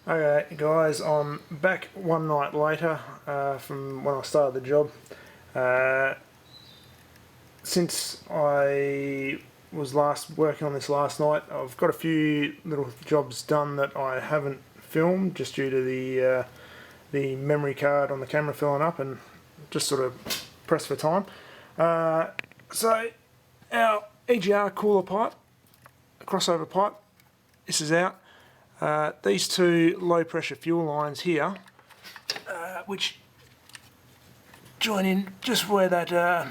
Okay guys, I'm back one night later from when I started the job. Since I was last working on this last night, I've got a few little jobs done that I haven't filmed just due to the memory card on the camera filling up and just sort of pressed for time. So our EGR cooler pipe, crossover pipe, this is out. These two low pressure fuel lines here, which join in just where that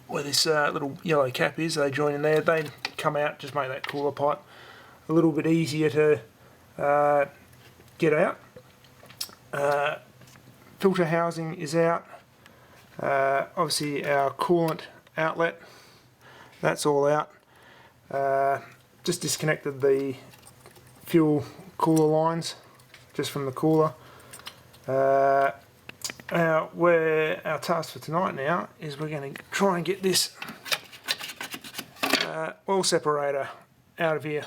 where this little yellow cap is, they join in there. They come out, just make that cooler pipe a little bit easier to get out. Filter housing is out. Obviously our coolant outlet, that's all out. Just disconnected the fuel cooler lines just from the cooler. Where our task for tonight now is we're going to try and get this oil separator out of here.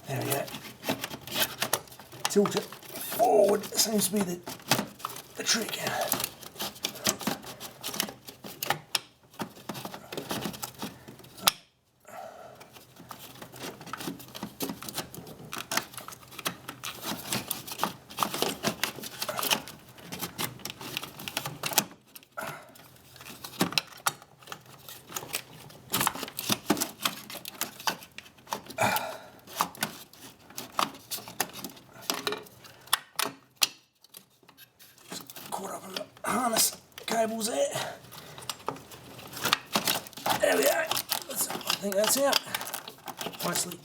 There we go. Tilt it forward seems to be the trick. Caught up in the harness cables there. There we go. I think that's out. Mostly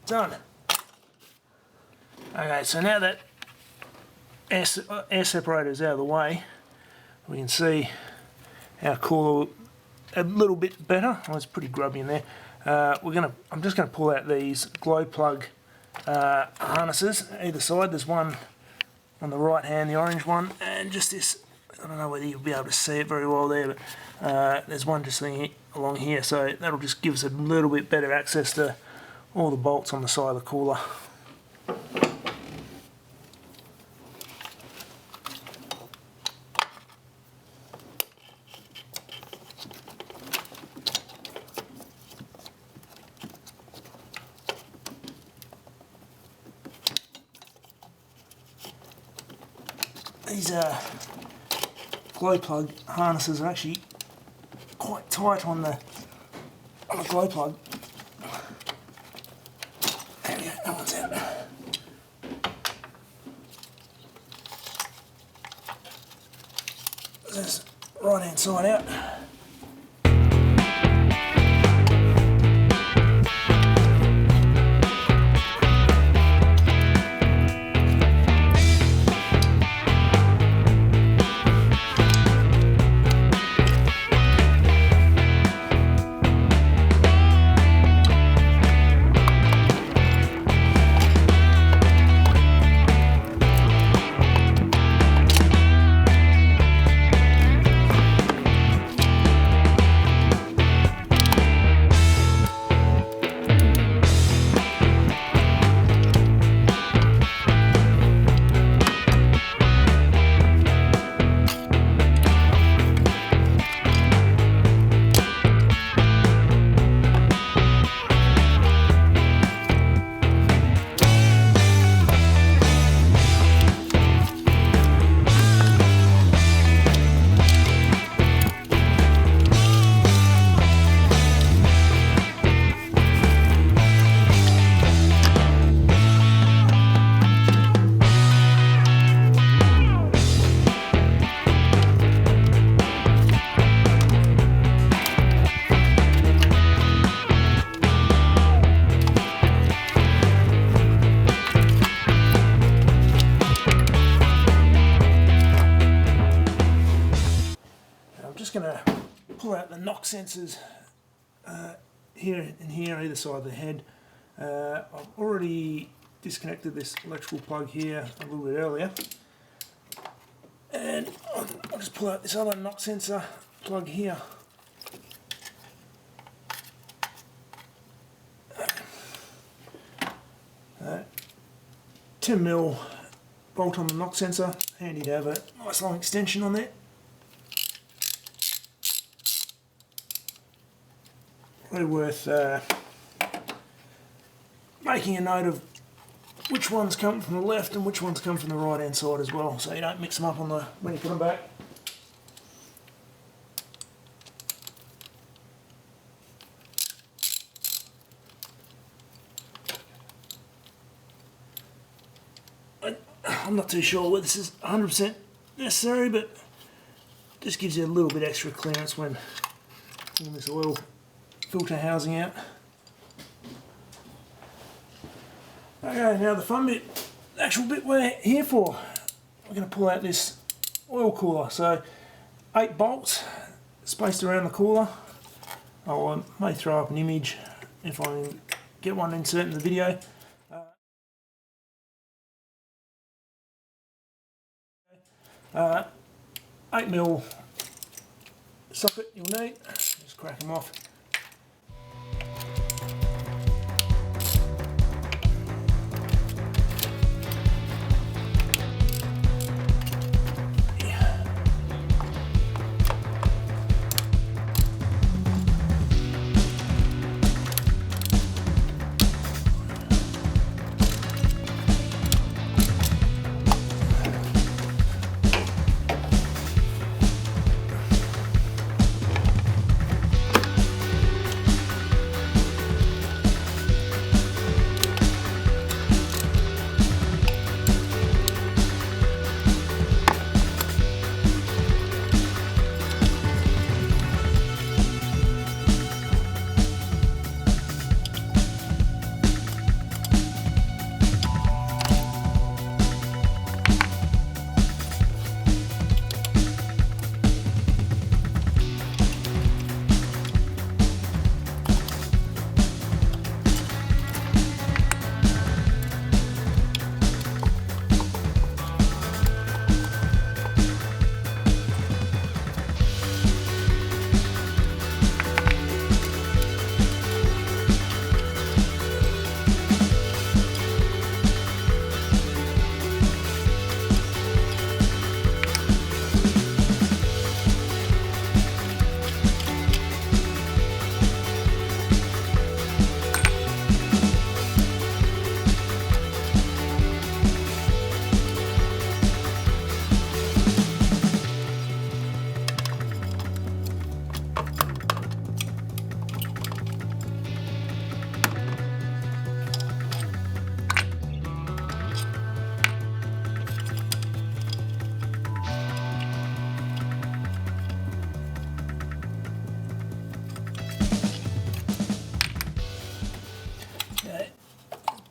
done. Okay, so now that air separator is out of the way, we can see our cooler a little bit better. Oh, it's pretty grubby in there. I'm just going to pull out these glow plug harnesses either side. There's one on the right hand, the orange one, and just this, I don't know whether you'll be able to see it very well there, but there's one just along here, so that'll just give us a little bit better access to all the bolts on the side of the cooler. These glow plug harnesses are actually quite tight on the glow plug. There we go, that one's out. There's right hand side out. knock sensors here and here, either side of the head. I've already disconnected this electrical plug here a little bit earlier, and I'll just pull out this other knock sensor plug here. 10mm bolt on the knock sensor, handy to have a nice long extension on there. Really worth making a note of which ones come from the left and which ones come from the right hand side as well, so you don't mix them up on when you put them back. I'm not too sure whether this is 100% necessary, but just gives you a little bit extra clearance when pulling this oil filter housing out. Okay, now the fun bit, the actual bit we're here for. We're going to pull out this oil cooler. So 8 bolts spaced around the cooler. I may throw up an image if I can get one insert in the video. 8mm socket you'll need, just crack them off.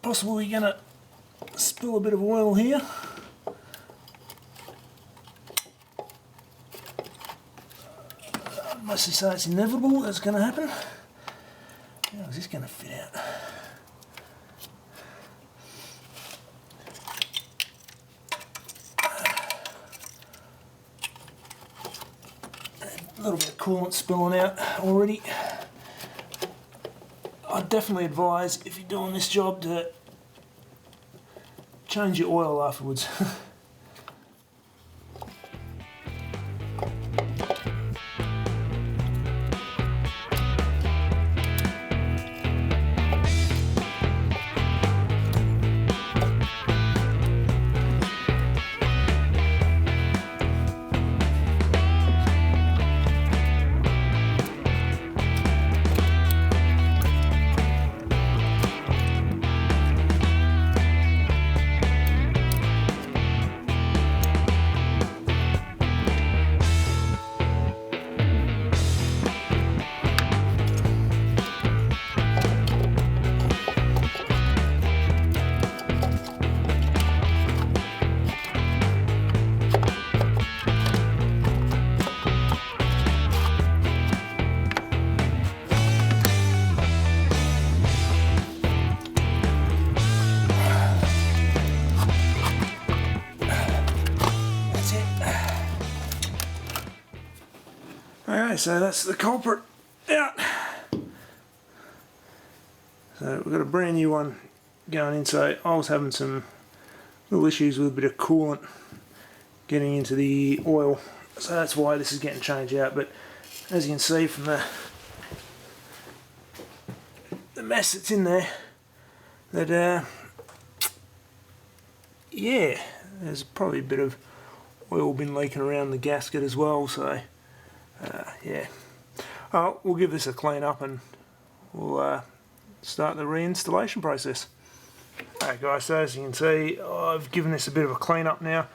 Possibly going to spill a bit of oil here. I'd mostly say it's inevitable that's going to happen. How is this going to fit out? A little bit of coolant spilling out already. I'd definitely advise, if you're doing this job, to change your oil afterwards. so that's the culprit out. So we've got a brand new one going in. So I was having some little issues with a bit of coolant getting into the oil, so that's why this is getting changed out. But as you can see from the mess that's in there, that yeah, there's probably a bit of oil been leaking around the gasket as well. So yeah, we'll give this a clean up and we'll start the reinstallation process. Alright guys, so as you can see, I've given this a bit of a clean up now.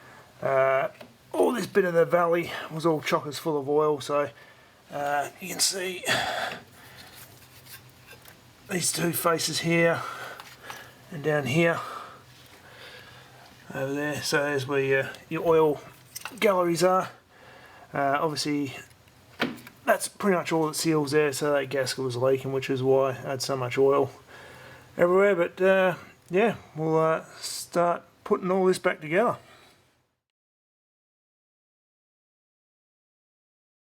All this bit of the valley was all chockers full of oil, so you can see these two faces here and down here over there. So there's where your oil galleries are. Obviously that's pretty much all that seals there, so that gasket was leaking, which is why I had so much oil everywhere. But yeah, we'll start putting all this back together.